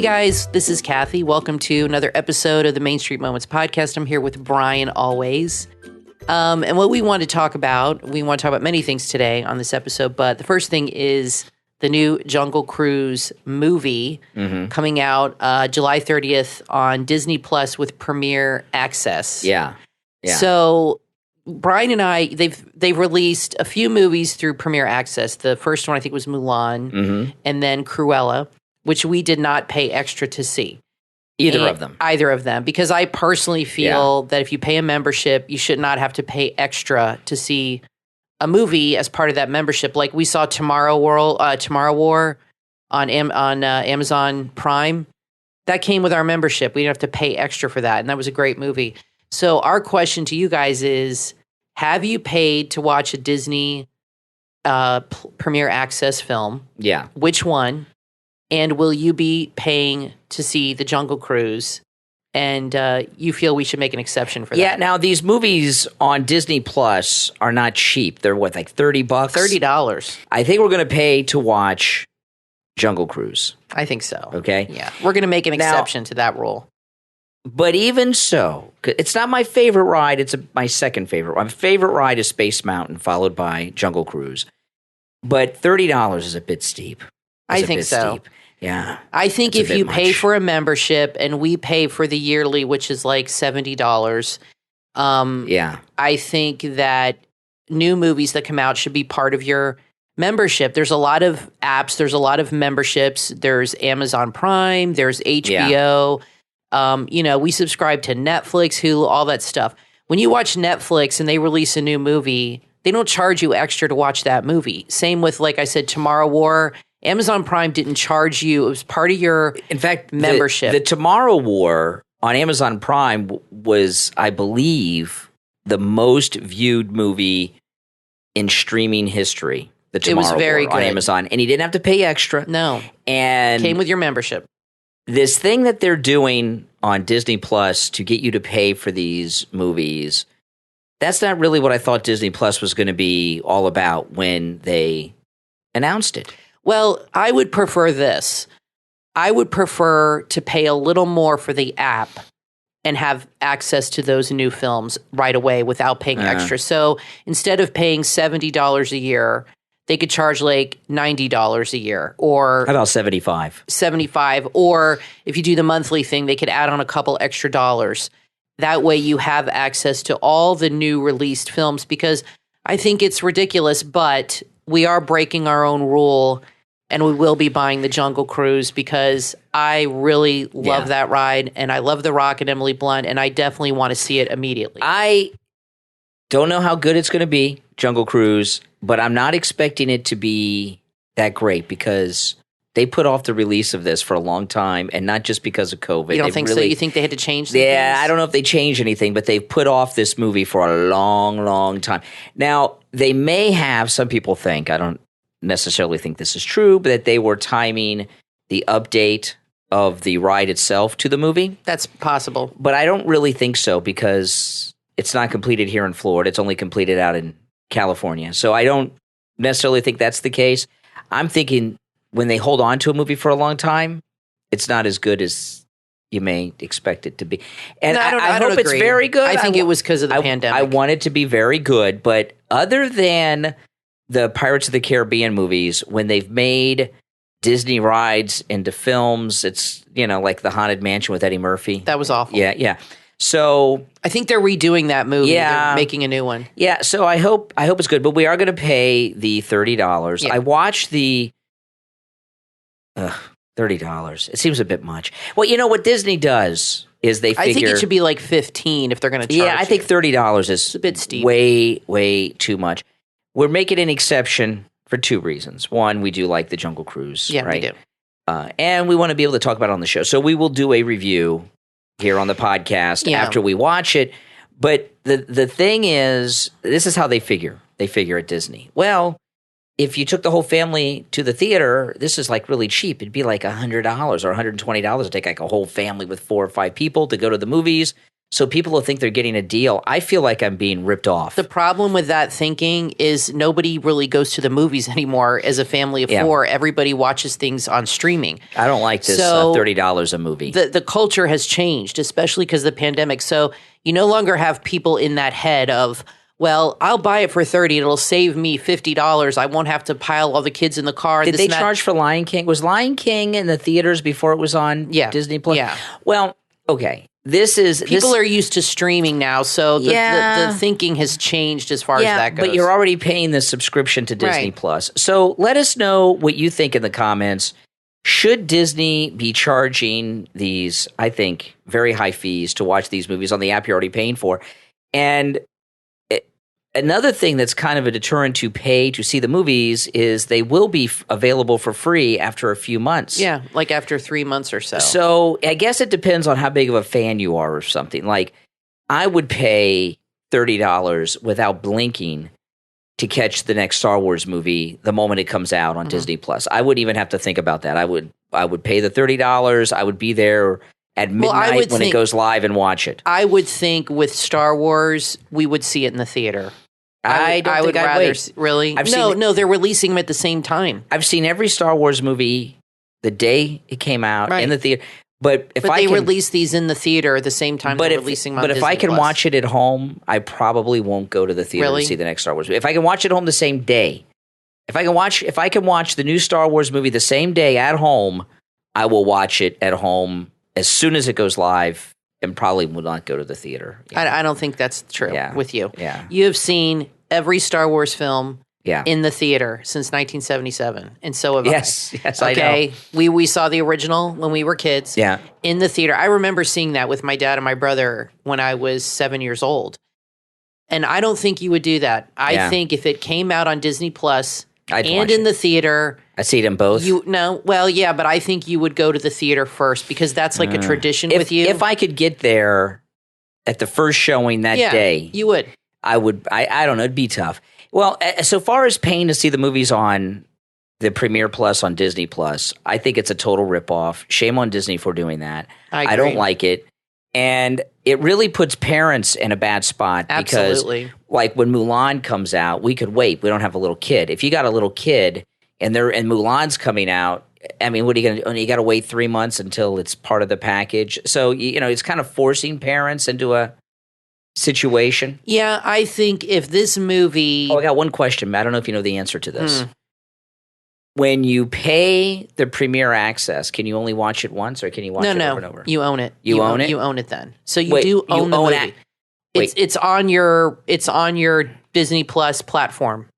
guys, this is Kathy. Welcome to another episode of the Main Street Moments podcast. I'm here with Brian always. And what we want to talk about many things today on this episode, but the first thing is the new Jungle Cruise movie coming out July 30th on Disney Plus with Premiere Access. Yeah. So Brian and I, they've released a few movies through Premiere Access. The first one I think was Mulan, and then Cruella, which we did not pay extra to see. Either of them. Because I personally feel that if you pay a membership, you should not have to pay extra to see a movie as part of that membership. Like we saw Tomorrow War on Amazon Prime. That came with our membership. We didn't have to pay extra for that, and that was a great movie. So our question to you guys is, have you paid to watch a Disney Premiere Access film? Yeah. Which one? And will you be paying to see the Jungle Cruise? And you feel we should make an exception for that? Yeah, now these movies on Disney Plus are not cheap. They're what, like $30? $30. I think we're going to pay to watch Jungle Cruise. I think so. Okay? Yeah. We're going to make an exception to that rule. But even so, it's not my favorite ride. It's my second favorite. My favorite ride is Space Mountain, followed by Jungle Cruise. But $30 is a bit steep. I think so. Steep. Yeah. I think if you pay for a membership and we pay for the yearly, which is like $70, I think that new movies that come out should be part of your membership. There's a lot of apps. There's a lot of memberships. There's Amazon Prime. There's HBO. We subscribe to Netflix, Hulu, all that stuff. When you watch Netflix and they release a new movie, they don't charge you extra to watch that movie. Same with, like I said, Tomorrow War. Amazon Prime didn't charge you. It was part of your membership. The Tomorrow War on Amazon Prime was, I believe, the most viewed movie in streaming history. The Tomorrow War good. On Amazon. And you didn't have to pay extra. No. And came with your membership. This thing that they're doing on Disney Plus to get you to pay for these movies, that's not really what I thought Disney Plus was going to be all about when they announced it. Well, I would prefer this. I would prefer to pay a little more for the app and have access to those new films right away without paying extra. So instead of paying $70 a year, they could charge like $90 a year, or how about $75? Or if you do the monthly thing, they could add on a couple extra dollars. That way you have access to all the new released films, because I think it's ridiculous, but we are breaking our own rule, and we will be buying the Jungle Cruise because I really love that ride, and I love The Rock and Emily Blunt, and I definitely want to see it immediately. I don't know how good it's going to be, Jungle Cruise, but I'm not expecting it to be that great because they put off the release of this for a long time, and not just because of COVID. You don't think so? You think they had to change things? Yeah, I don't know if they changed anything, but they've put off this movie for a long, long time. Now, they may have, some people think, I don't necessarily think this is true, but that they were timing the update of the ride itself to the movie. That's possible. But I don't really think so because it's not completed here in Florida. It's only completed out in California. So I don't necessarily think that's the case. I'm thinking when they hold on to a movie for a long time, it's not as good as you may expect it to be. And no, I hope it's very good. I think it was because of the pandemic. I want it to be very good. But other than the Pirates of the Caribbean movies, when they've made Disney rides into films, it's, like the Haunted Mansion with Eddie Murphy. That was awful. Yeah. So I think they're redoing that movie. Yeah, they're making a new one. Yeah, so I hope it's good. But we are going to pay the $30. Yeah. I watched the $30. It seems a bit much. Well, what Disney does is they figure, I think it should be like $15 if they're going to charge. Yeah, I think $30 is a bit steep. Way too much. We're making an exception for two reasons. One, we do like the Jungle Cruise. Yeah, right? we do. And we want to be able to talk about it on the show. So we will do a review here on the podcast after we watch it. But the thing is, this is how they figure. They figure at Disney. Well, if you took the whole family to the theater, this is like really cheap. It'd be like $100 or $120 to take like a whole family with 4 or 5 people to go to the movies. So people will think they're getting a deal. I feel like I'm being ripped off. The problem with that thinking is nobody really goes to the movies anymore as a family of four. Everybody watches things on streaming. I don't like this $30 a movie. The culture has changed, especially because of the pandemic. So you no longer have people in that head of, well, I'll buy it for $30. It'll save me $50. I won't have to pile all the kids in the car. Did they charge for Lion King? Was Lion King in the theaters before it was on Disney Plus? Yeah. Well, okay. People are used to streaming now, so the thinking has changed as far as that goes. But you're already paying the subscription to Disney Plus. So let us know what you think in the comments. Should Disney be charging these, I think, very high fees to watch these movies on the app you're already paying for? And another thing that's kind of a deterrent to pay to see the movies is they will be available for free after a few months. Yeah, like after 3 months or so. So I guess it depends on how big of a fan you are or something. Like I would pay $30 without blinking to catch the next Star Wars movie the moment it comes out on Disney Plus. I wouldn't even have to think about that. I would pay the $30. I would be there at midnight when it goes live and watch it. I would think with Star Wars, we would see it in the theater. I would rather really. No, they're releasing them at the same time. I've seen every Star Wars movie the day it came out in the theater. But they release these in the theater at the same time they're releasing them on Disney Plus. But if I can watch it at home, I probably won't go to the theater to see the next Star Wars movie. If I can watch it at home the same day, if I can watch the new Star Wars movie the same day at home, I will watch it at home as soon as it goes live. And probably will not go to the theater. I don't think that's true with you. Yeah. You have seen every Star Wars film in the theater since 1977, and so have I. Yes, I know. We saw the original when we were kids in the theater. I remember seeing that with my dad and my brother when I was 7 years old. And I don't think you would do that. I think if it came out on Disney Plus and in the theater... I see them both. But I think you would go to the theater first because that's like a tradition with you. If I could get there at the first showing that day, you would. I would. I don't know. It'd be tough. Well, so far as paying to see the movies on the Premiere Plus on Disney Plus, I think it's a total ripoff. Shame on Disney for doing that. I don't like it. And it really puts parents in a bad spot because, like when Mulan comes out, we could wait. We don't have a little kid. If you got a little kid and Mulan's coming out, I mean, what are you going to do? You got to wait 3 months until it's part of the package. So, it's kind of forcing parents into a situation. Yeah, I think if this movie... Oh, I got one question. I don't know if you know the answer to this. When you pay the Premiere Access, can you only watch it once or can you watch it over and over? You own it. You own it? You own it then. So you own the movie. It's on your Disney Plus platform.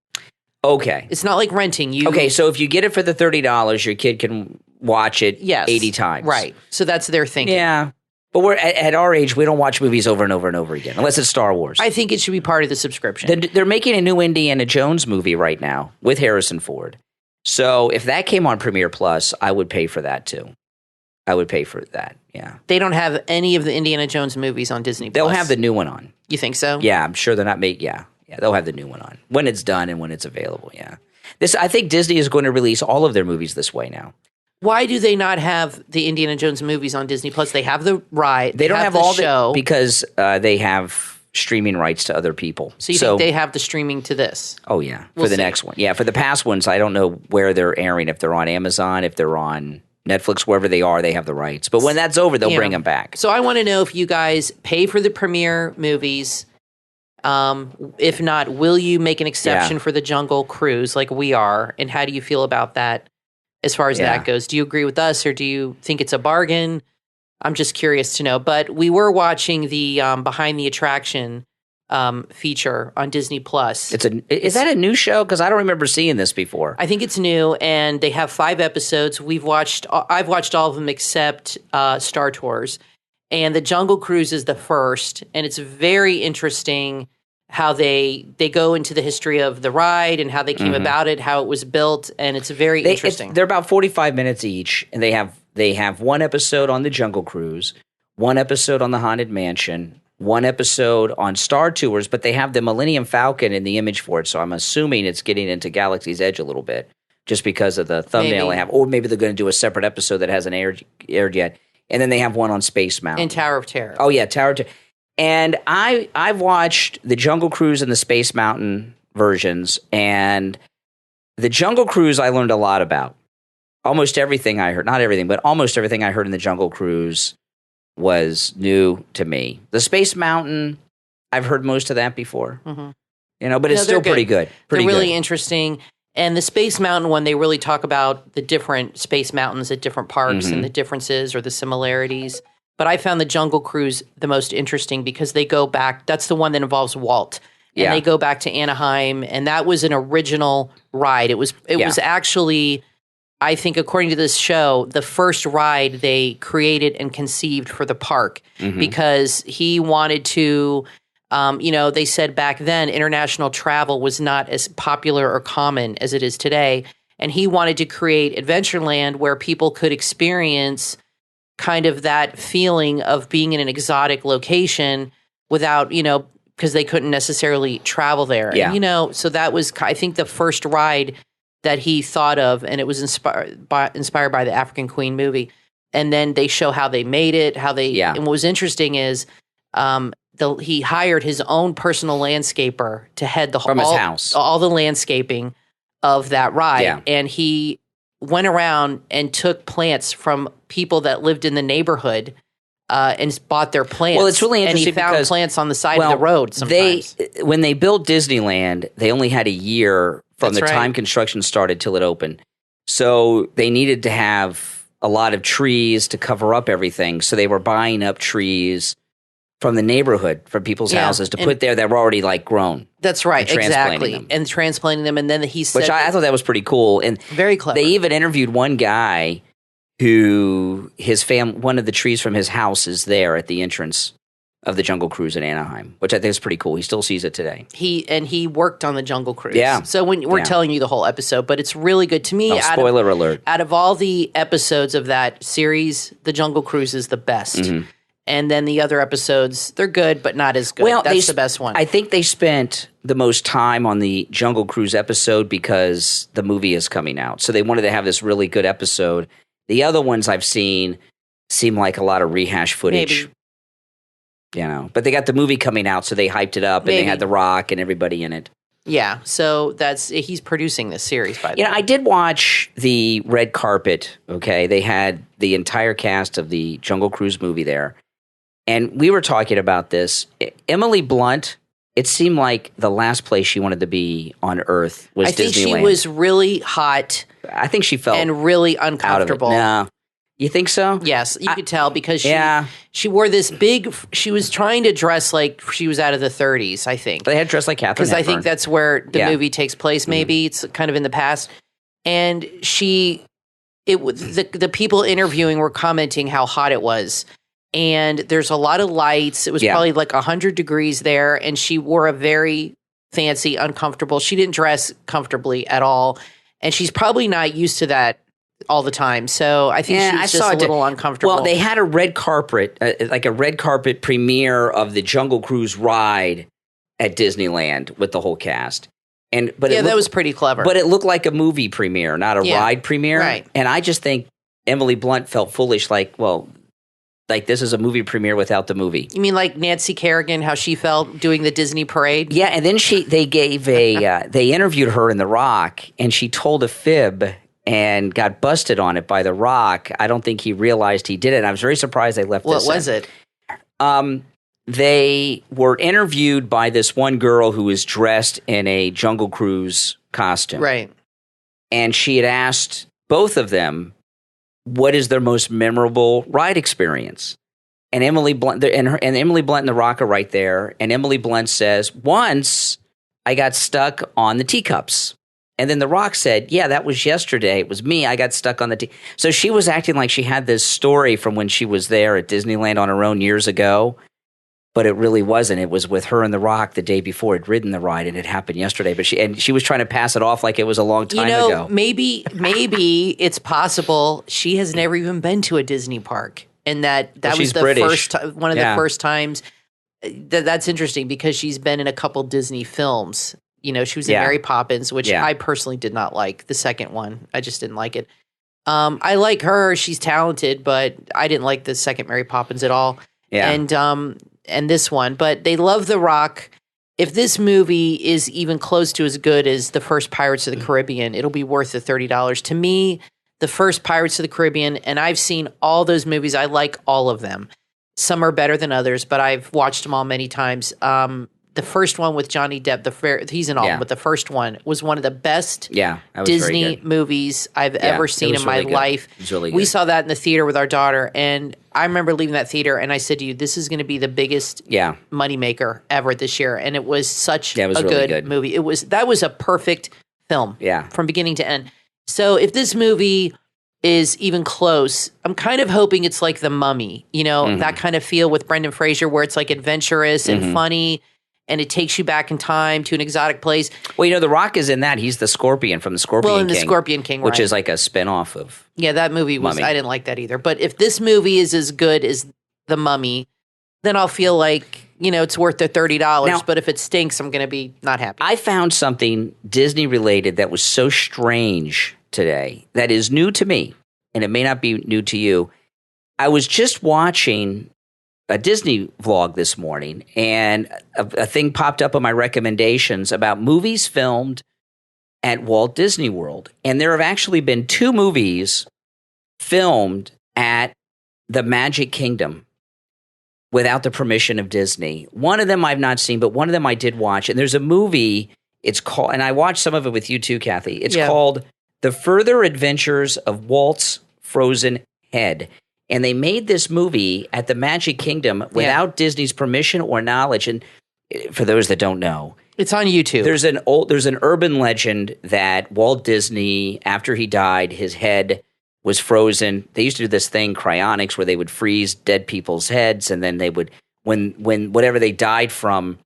Okay. It's not like renting. Okay, so if you get it for the $30, your kid can watch it 80 times. Right. So that's their thinking. Yeah. But we're at our age, we don't watch movies over and over and over again, unless it's Star Wars. I think it should be part of the subscription. They're making a new Indiana Jones movie right now with Harrison Ford. So if that came on Premiere Plus, I would pay for that too. I would pay for that, yeah. They don't have any of the Indiana Jones movies on Disney Plus. They'll have the new one on. You think so? Yeah, I'm sure they're not yeah, they'll have the new one on when it's done and when it's available, yeah. I think Disney is going to release all of their movies this way now. Why do they not have the Indiana Jones movies on Disney Plus? They have the ride. They don't have the all show. Because they have streaming rights to other people. So you think they have the streaming to this? Oh, yeah, for the next one. Yeah, for the past ones, I don't know where they're airing, if they're on Amazon, if they're on Netflix, wherever they are, they have the rights. But when that's over, they'll bring them back. So I want to know if you guys pay for the premiere movies. If not, will you make an exception for the Jungle Cruise like we are? And how do you feel about that as far as that goes? Do you agree with us or do you think it's a bargain? I'm just curious to know. But we were watching the Behind the Attraction feature on Disney Plus. Is that a new show? Because I don't remember seeing this before. I think it's new, and they have 5 episodes. I've watched all of them except Star Tours, and the Jungle Cruise is the first, and it's very interesting how they go into the history of the ride and how they came about it, how it was built, and it's very interesting. They're about 45 minutes each, and they have one episode on the Jungle Cruise, one episode on the Haunted Mansion, one episode on Star Tours, but they have the Millennium Falcon in the image for it, so I'm assuming it's getting into Galaxy's Edge a little bit, just because of the thumbnail they have. Or maybe they're going to do a separate episode that hasn't aired yet. And then they have one on Space Mountain. And Tower of Terror. Oh, yeah, Tower of Terror. And I've watched the Jungle Cruise and the Space Mountain versions, and the Jungle Cruise I learned a lot about. Almost everything I heard, not everything, but almost everything I heard in the Jungle Cruise was new to me. The Space Mountain, I've heard most of that before, but it's still pretty good. They're really interesting. And the Space Mountain one, they really talk about the different space mountains at different parks and the differences or the similarities. But I found the Jungle Cruise the most interesting because they go back. That's the one that involves Walt. And they go back to Anaheim. And that was an original ride. It was actually, I think, according to this show, the first ride they created and conceived for the park because he wanted to, they said back then international travel was not as popular or common as it is today. And he wanted to create Adventureland where people could experience kind of that feeling of being in an exotic location without, because they couldn't necessarily travel there. Yeah. And, so that was, I think, the first ride that he thought of, and it was inspired by the African Queen movie. And then they show how they made it, and what was interesting is he hired his own personal landscaper to head from his house, all the landscaping of that ride. And he went around and took plants from people that lived in the neighborhood and bought their plants. Well, it's really interesting and he found plants on the side of the road sometimes. When they built Disneyland, they only had a year from time construction started till it opened. So they needed to have a lot of trees to cover up everything. So they were buying up trees from the neighborhood, from people's houses to put there that were already grown. That's right, exactly. And transplanting them. And then he said... Which I thought that was pretty cool. And very clever. They even interviewed one guy who one of the trees from his house is there at the entrance of the Jungle Cruise in Anaheim, which I think is pretty cool. He still sees it today. He worked on the Jungle Cruise. Yeah. So we're telling you the whole episode, but it's really good to me. Spoiler alert. Out of all the episodes of that series, the Jungle Cruise is the best. And then the other episodes, they're good, but not as good. Well, that's the best one. I think they spent the most time on the Jungle Cruise episode because the movie is coming out. So they wanted to have this really good episode. The other ones I've seen seem like a lot of rehash footage. Maybe. But they got the movie coming out, so they hyped it up, and they had The Rock and everybody in it. Yeah, so he's producing this series, by the way. I did watch the red carpet, okay? They had the entire cast of the Jungle Cruise movie there. And we were talking about this. Emily Blunt, it seemed like the last place she wanted to be on Earth was Disneyland. I think she was really hot. I think she felt and really uncomfortable. No. You think so? Yes, you could tell because she wore this big. She was trying to dress like she was out of the 30s. I think they had dressed like Catherine Hepburn. Because I think that's where the movie takes place. Maybe it's kind of in the past. And the people interviewing were commenting how hot it was. And there's a lot of lights. It was probably 100 degrees there. And she wore a very fancy, uncomfortable. She didn't dress comfortably at all. And she's probably not used to that all the time. So I think she's just a little uncomfortable. Well, they had a red carpet, a red carpet premiere of the Jungle Cruise ride at Disneyland with the whole cast. That was pretty clever. But it looked like a movie premiere, not a ride premiere. Right. And I just think Emily Blunt felt foolish, this is a movie premiere without the movie. You mean like Nancy Kerrigan, how she felt doing the Disney parade? Yeah, and then they interviewed her in The Rock, and she told a fib and got busted on it by The Rock. I don't think he realized he did it. And I was very surprised they left this in. What was it? They were interviewed by this one girl who was dressed in a Jungle Cruise costume. Right. And she had asked both of them, what is their most memorable ride experience? And Emily Blunt and Emily Blunt and The Rock are right there. And Emily Blunt says, once I got stuck on the teacups. And then The Rock said, yeah, that was yesterday. It was me. I got stuck on the teacups. So she was acting like she had this story from when she was there at Disneyland on her own years ago. But it really wasn't. It was with her and The Rock the day before it ridden the ride, and it happened yesterday. But she was trying to pass it off like it was a long time ago. Maybe it's possible she has never even been to a Disney park, and that was the British. one of the first times. That's interesting because she's been in a couple Disney films. She was in Mary Poppins, which I personally did not like. The second one, I just didn't like it. I like her; she's talented, but I didn't like the second Mary Poppins at all. and this one, but they love The Rock. If this movie is even close to as good as the first Pirates of the Caribbean, it'll be worth the $30. To me, the first Pirates of the Caribbean, and I've seen all those movies. I like all of them. Some are better than others, but I've watched them all many times. The first one with Johnny Depp, he's in all of them, but the first one was one of the best Disney movies I've ever seen in my life. It was really good. We saw that in the theater with our daughter, and I remember leaving that theater, and I said to you, this is going to be the biggest moneymaker ever this year. And it was such a really good movie. That was a perfect film from beginning to end. So if this movie is even close, I'm kind of hoping it's like The Mummy, that kind of feel with Brendan Fraser where it's like adventurous and funny and it takes you back in time to an exotic place. Well, The Rock is in that. He's the Scorpion from the Scorpion King. Well, in the Scorpion King, which is like a spin-off of that movie Mummy. I didn't like that either. But if this movie is as good as The Mummy, then I'll feel like, it's worth the $30. Now, but if it stinks, I'm going to be not happy. I found something Disney-related that was so strange today that is new to me, and it may not be new to you. I was just watching a Disney vlog this morning, and a thing popped up on my recommendations about movies filmed at Walt Disney World. And there have actually been 2 movies filmed at the Magic Kingdom without the permission of Disney. One of them I've not seen, but one of them I did watch. And there's a movie, it's called, and I watched some of it with you too, Kathy. It's called The Further Adventures of Walt's Frozen Head. And they made this movie at the Magic Kingdom without Disney's permission or knowledge. And for those that don't know, it's on YouTube. There's an urban legend that Walt Disney, after he died, his head was frozen. They used to do this thing, cryonics, where they would freeze dead people's heads, and then they would, when whatever they died from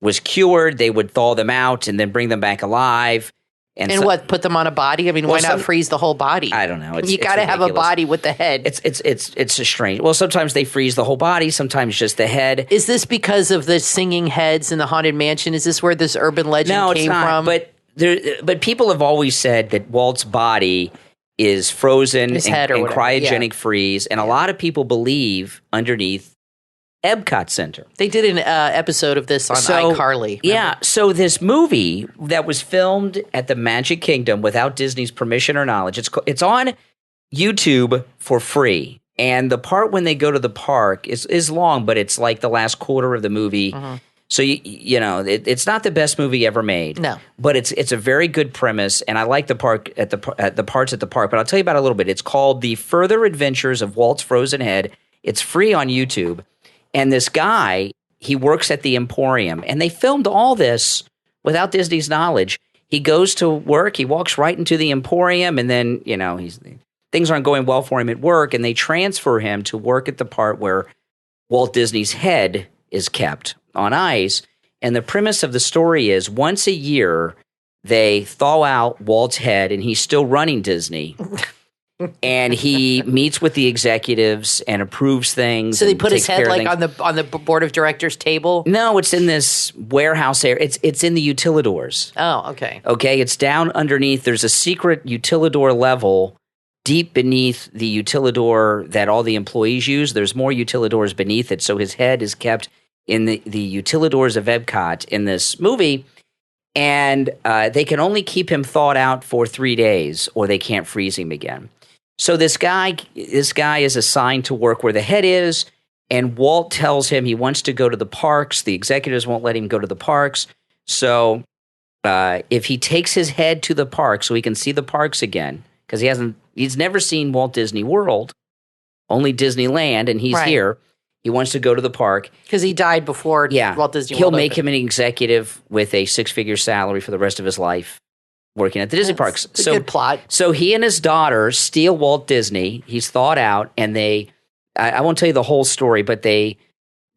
was cured, they would thaw them out and then bring them back alive. And put them on a body? I mean, why not freeze the whole body? I don't know. You got to have a body with the head. It's a strange. Well, sometimes they freeze the whole body, sometimes just the head. Is this because of the singing heads in the Haunted Mansion? Is this where this urban legend came from? But people have always said that Walt's body is frozen in cryogenic freeze, and a lot of people believe underneath Epcot Center. They did an episode of this on iCarly. Yeah, so this movie that was filmed at the Magic Kingdom without Disney's permission or knowledge, it's on YouTube for free. And the part when they go to the park is long, but it's like the last quarter of the movie. Mm-hmm. So, it's not the best movie ever made. No. But it's a very good premise, and I like the parts at the park. But I'll tell you about it a little bit. It's called The Further Adventures of Walt's Frozen Head. It's free on YouTube. And this guy, he works at the Emporium, and they filmed all this without Disney's knowledge. He goes to work, he walks right into the Emporium, and then, things aren't going well for him at work, and they transfer him to work at the part where Walt Disney's head is kept on ice. And the premise of the story is once a year, they thaw out Walt's head, and he's still running Disney. And he meets with the executives and approves things. So they put his head like on the board of directors table? No, it's in this warehouse area. It's in the utilidors. Oh, okay. Okay, it's down underneath. There's a secret utilidor level deep beneath the utilidor that all the employees use. There's more utilidors beneath it. So his head is kept in the utilidors of Epcot in this movie. And they can only keep him thawed out for 3 days, or they can't freeze him again. So this guy is assigned to work where the head is, and Walt tells him he wants to go to the parks. The executives won't let him go to the parks. So if he takes his head to the park so he can see the parks again, because he's never seen Walt Disney World, only Disneyland, and he's here. He wants to go to the park. Because he died before Walt Disney World He'll make him an executive with a 6-figure salary for the rest of his life, working at the Disney parks. It's a good plot. So he and his daughter steal Walt Disney. He's thawed out, and I won't tell you the whole story, but they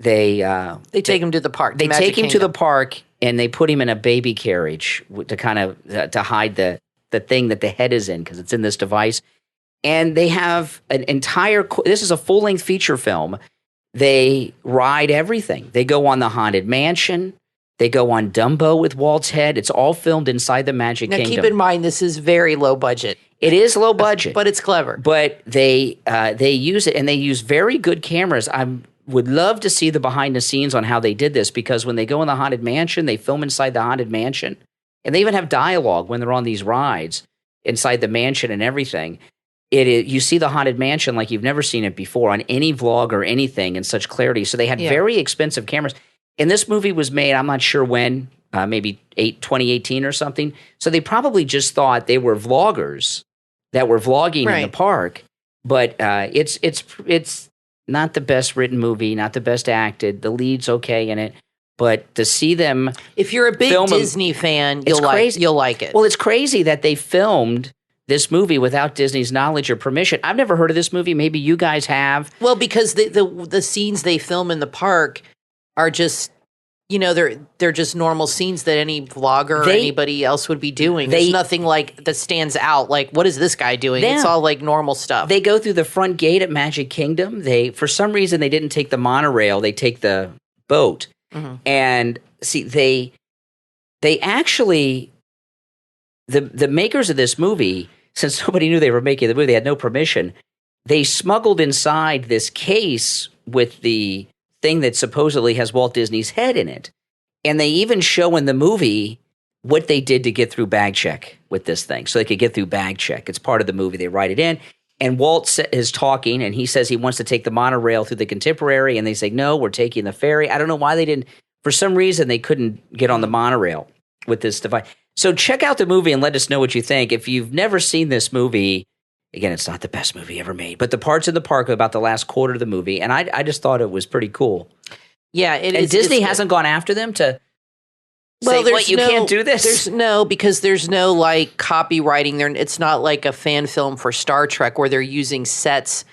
take him to the park. They take him to the park, and they put him in a baby carriage to kind of to hide the thing that the head is in, because it's in this device. And they have an entire. This is a full-length feature film. They ride everything. They go on the Haunted Mansion. They go on Dumbo with Walt's head. It's all filmed inside the Magic Kingdom. Now, keep in mind, this is very low budget. It is low budget. But it's clever. But they use it, and they use very good cameras. would love to see the behind the scenes on how they did this, because when they go in the Haunted Mansion, they film inside the Haunted Mansion. And they even have dialogue when they're on these rides inside the mansion and everything. You see the Haunted Mansion like you've never seen it before on any vlog or anything in such clarity. So they had very expensive cameras. And this movie was made, I'm not sure when, maybe 2018 or something. So they probably just thought they were vloggers that were vlogging in the park. But it's not the best written movie, not the best acted. The lead's okay in it. But to see them, if you're a big Disney fan, you'll like it. Well, it's crazy that they filmed this movie without Disney's knowledge or permission. I've never heard of this movie. Maybe you guys have. Well, because the scenes they film in the park are just, they're just normal scenes that any vlogger or anybody else would be doing. There's nothing like that stands out. Like, what is this guy doing? It's all like normal stuff. They go through the front gate at Magic Kingdom. For some reason, they didn't take the monorail. They take the boat. Mm-hmm. And see, they actually, the makers of this movie, since nobody knew they were making the movie, they had no permission. They smuggled inside this case with the thing that supposedly has Walt Disney's head in it. And they even show in the movie what they did to get through bag check with this thing. So they could get through bag check. It's part of the movie. They write it in. And Walt is talking, and he says he wants to take the monorail through the Contemporary, and they say, no, we're taking the ferry. I don't know why they didn't. For some reason, they couldn't get on the monorail with this device. So check out the movie and let us know what you think. If you've never seen this movie, again, it's not the best movie ever made, but the parts in the park are about the last quarter of the movie, and I just thought it was pretty cool. Yeah, it is. And Disney hasn't gone after them to you can't do this? Because there's no like copywriting there. It's not like a fan film for Star Trek where they're using sets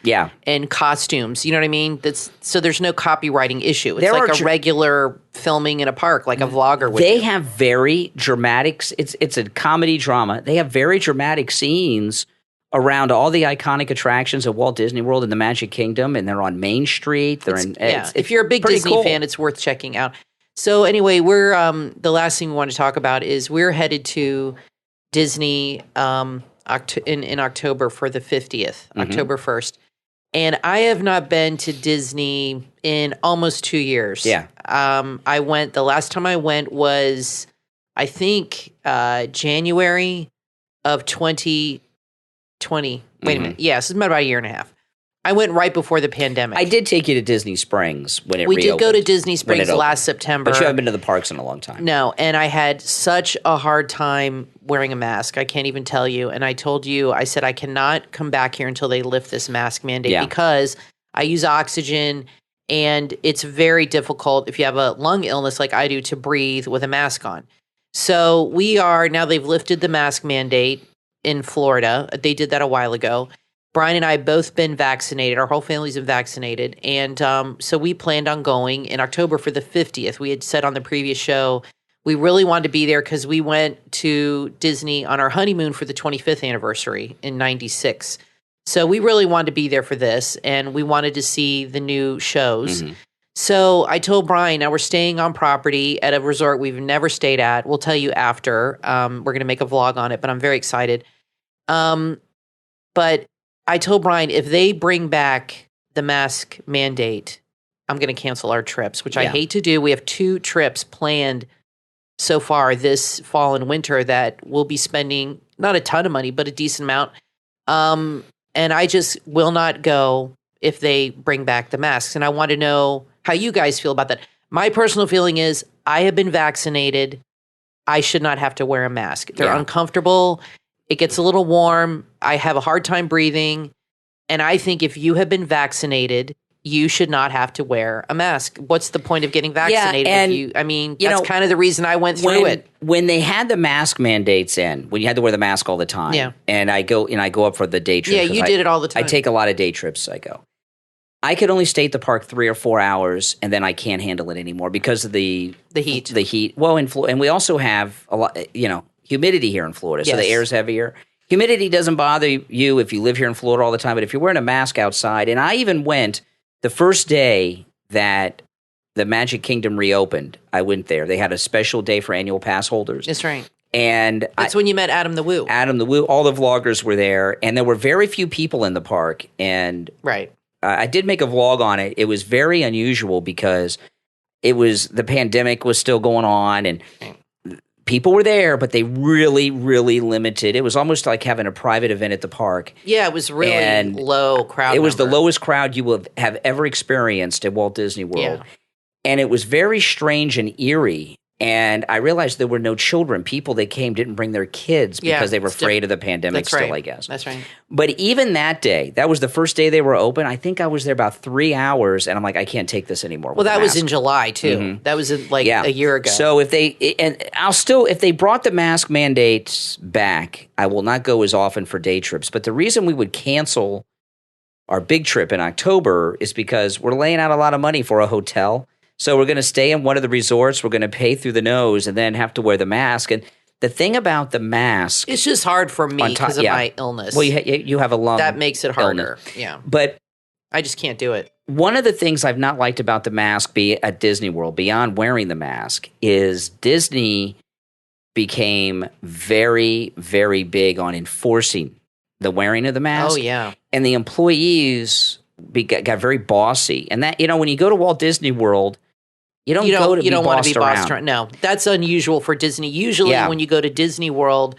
and costumes. You know what I mean? So there's no copywriting issue. It's like a regular filming in a park, like a vlogger would. They have very dramatic, it's a comedy drama. They have very dramatic scenes around all the iconic attractions of Walt Disney World and the Magic Kingdom, and they're on Main Street. If you're a big Disney fan, it's worth checking out. So anyway, we're the last thing we want to talk about is we're headed to Disney in October for the 50th, October 1st. And I have not been to Disney in almost 2 years. Yeah. The last time I went was, I think, January of 2020. Wait a minute. Yes, it's about a year and a half. I went right before the pandemic. I did take you to Disney Springs when it reopened. We did go to Disney Springs last September. But you haven't been to the parks in a long time. No, and I had such a hard time wearing a mask. I can't even tell you. And I told you, I said, I cannot come back here until they lift this mask mandate because I use oxygen and it's very difficult if you have a lung illness like I do to breathe with a mask on. So now they've lifted the mask mandate in Florida. They did that a while ago. Brian and I have both been vaccinated. Our whole family's been vaccinated. And so we planned on going in October for the 50th. We had said on the previous show, we really wanted to be there because we went to Disney on our honeymoon for the 25th anniversary in 96. So we really wanted to be there for this, and we wanted to see the new shows. Mm-hmm. So I told Brian, now we're staying on property at a resort we've never stayed at. We'll tell you after. We're going to make a vlog on it, but I'm very excited. But I told Brian, if they bring back the mask mandate, I'm going to cancel our trips, which I hate to do. We have 2 trips planned so far this fall and winter that we'll be spending not a ton of money, but a decent amount. And I just will not go if they bring back the masks. And I want to know how you guys feel about that. My personal feeling is I have been vaccinated. I should not have to wear a mask. They're uncomfortable. It gets a little warm. I have a hard time breathing. And I think if you have been vaccinated, you should not have to wear a mask. What's the point of getting vaccinated? That's kind of the reason I went through it. When they had the mask mandates in, when you had to wear the mask all the time, and I go up for the day trip. Yeah, you did it all the time. I take a lot of day trips. I could only stay at the park 3 or 4 hours, and then I can't handle it anymore because of the heat. The heat. Well, and we also have a lot, humidity here in Florida, so the air's heavier. Humidity doesn't bother you if you live here in Florida all the time, but if you're wearing a mask outside, and I even went the first day that the Magic Kingdom reopened, I went there. They had a special day for annual pass holders. That's right. And that's when you met Adam the Woo. Adam the Woo, all the vloggers were there, and there were very few people in the park. And right. I did make a vlog on it. It was very unusual because the pandemic was still going on and people were there, but they really, really limited. It was almost like having a private event at the park. Yeah, it was really low crowd. It was the lowest crowd you will have ever experienced at Walt Disney World. Yeah. And it was very strange and eerie. And I realized there were no children. People that came didn't bring their kids because they were afraid of the pandemic still, I guess. That's right. But even that day, that was the first day they were open. I think I was there about 3 hours, and I'm like, I can't take this anymore. Well, that was in July, too. Mm-hmm. That was a year ago. So if they brought the mask mandates back, I will not go as often for day trips. But the reason we would cancel our big trip in October is because we're laying out a lot of money for a hotel. So we're going to stay in one of the resorts. We're going to pay through the nose and then have to wear the mask. And the thing about the mask, it's just hard for me because of my illness. Well, you have a lung that makes it harder. Illness. Yeah, but I just can't do it. One of the things I've not liked about the mask at Disney World, beyond wearing the mask, is Disney became very, very big on enforcing the wearing of the mask. Oh yeah, and the employees got very bossy. And that when you go to Walt Disney World. You don't want to be bossed around. No, that's unusual for Disney. Usually when you go to Disney World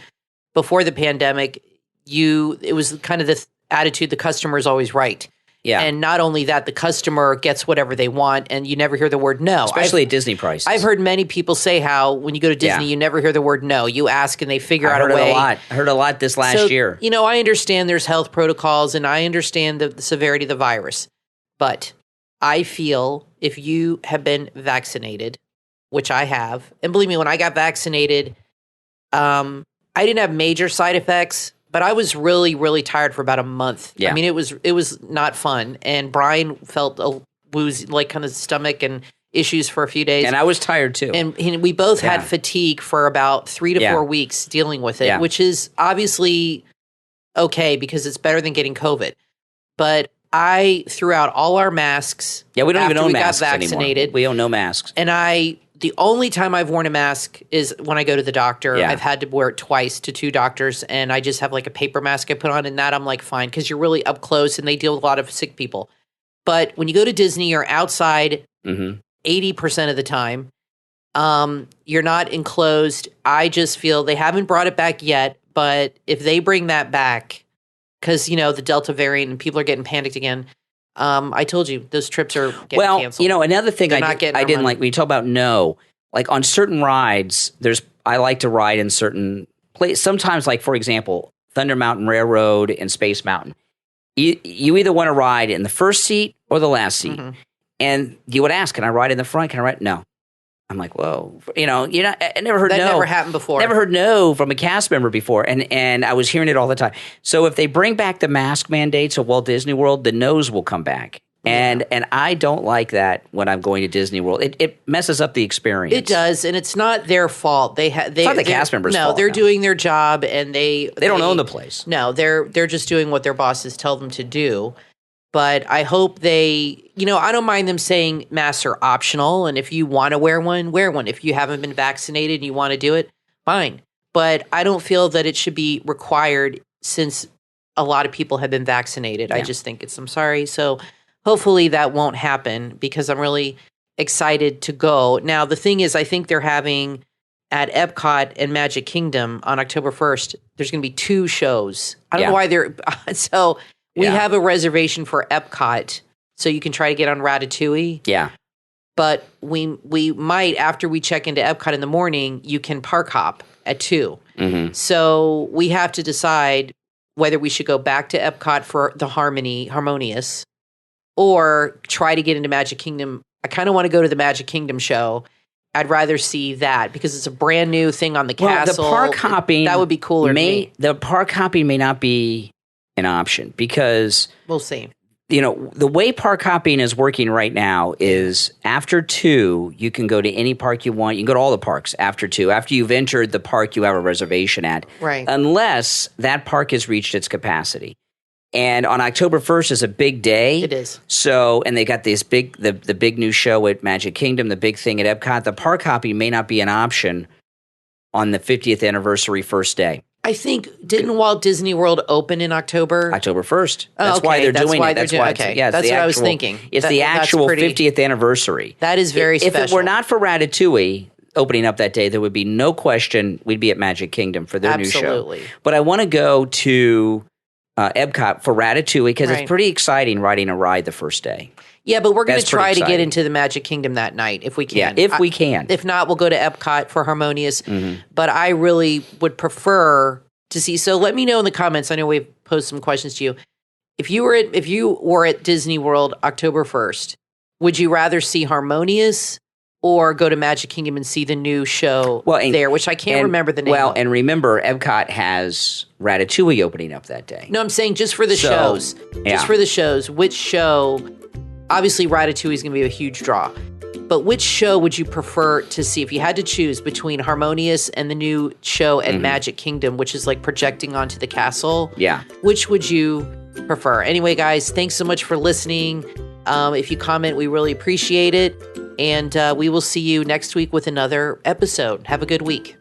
before the pandemic, it was kind of the attitude the customer is always right. Yeah. And not only that, the customer gets whatever they want and you never hear the word no. Especially at Disney prices. I've heard many people say how when you go to Disney, you never hear the word no. You ask and they figure out a way. I heard a lot this last year. I understand there's health protocols and I understand the severity of the virus. But I feel if you have been vaccinated, which I have, and believe me, when I got vaccinated, I didn't have major side effects, but I was really, really tired for about a month. Yeah. I mean, it was not fun. And Brian felt a woozy, like kind of stomach and issues for a few days. And I was tired too. And we both had fatigue for about 3 to 4 weeks dealing with it, which is obviously okay because it's better than getting COVID. But I threw out all our masks. Yeah, we don't even own masks got vaccinated. Anymore. We own no masks. And the only time I've worn a mask is when I go to the doctor. Yeah. I've had to wear it twice to 2 doctors, and I just have like a paper mask I put on, and that I'm like fine because you're really up close, and they deal with a lot of sick people. But when you go to Disney, you're outside 80% of the time. You're not enclosed. I just feel they haven't brought it back yet, but if they bring that back, because, the Delta variant and people are getting panicked again. I told you, those trips are getting canceled. Another thing I didn't like, when you talk about like on certain rides, I like to ride in certain places. Sometimes, like, for example, Thunder Mountain Railroad and Space Mountain. You either want to ride in the first seat or the last seat. Mm-hmm. And you would ask, can I ride in the front? Can I ride? No. I'm like, whoa, I never heard that no. That never happened before. Never heard no from a cast member before. And I was hearing it all the time. So if they bring back the mask mandates at Walt Disney World, the no's will come back. And I don't like that when I'm going to Disney World. It messes up the experience. It does, and it's not their fault. It's not the cast members' fault. No, they're doing their job, and they don't own the place. No, they're just doing what their bosses tell them to do. But I hope I don't mind them saying masks are optional. And if you want to wear one, wear one. If you haven't been vaccinated and you want to do it, fine. But I don't feel that it should be required since a lot of people have been vaccinated. Yeah. I just think I'm sorry. So hopefully that won't happen because I'm really excited to go. Now, the thing is, I think they're having at Epcot and Magic Kingdom on October 1st, there's going to be 2 shows. I don't know why they're so. We have a reservation for Epcot, so you can try to get on Ratatouille. Yeah. But we might, after we check into Epcot in the morning, you can park hop at 2. Mm-hmm. So we have to decide whether we should go back to Epcot for the Harmonious, or try to get into Magic Kingdom. I kind of want to go to the Magic Kingdom show. I'd rather see that because it's a brand new thing on the castle. The park hopping, that would be cooler to me. The park hopping may not be an option because we'll see. The way park hopping is working right now is after 2, you can go to any park you want. You can go to all the parks after 2. After you've entered the park you have a reservation at. Right. Unless that park has reached its capacity. And on October 1st is a big day. It is. So, and they got this the big new show at Magic Kingdom, the big thing at Epcot. The park hopping may not be an option on the 50th anniversary first day. I think, didn't Walt Disney World open in October? October 1st. That's why they're doing it. That's what I was thinking. It's the actual 50th anniversary. That is very special. If it were not for Ratatouille opening up that day, there would be no question we'd be at Magic Kingdom for their new show. Absolutely. But I want to go to Epcot for Ratatouille because it's pretty exciting riding a ride the first day. Yeah, but we're going to try to get into the Magic Kingdom that night if we can. Yeah, if we can. If not, we'll go to Epcot for Harmonious. But I really would prefer to see. So let me know in the comments. I know we've posed some questions to you. If you were at Disney World October 1st, would you rather see Harmonious or go to Magic Kingdom and see the new show there, which I can't remember the name of. And remember, Epcot has Ratatouille opening up that day. No, I'm saying just for the shows. Just for the shows. Which show? Obviously, Ratatouille is going to be a huge draw. But which show would you prefer to see if you had to choose between Harmonious and the new show at Magic Kingdom, which is like projecting onto the castle? Yeah. Which would you prefer? Anyway, guys, thanks so much for listening. If you comment, we really appreciate it. And we will see you next week with another episode. Have a good week.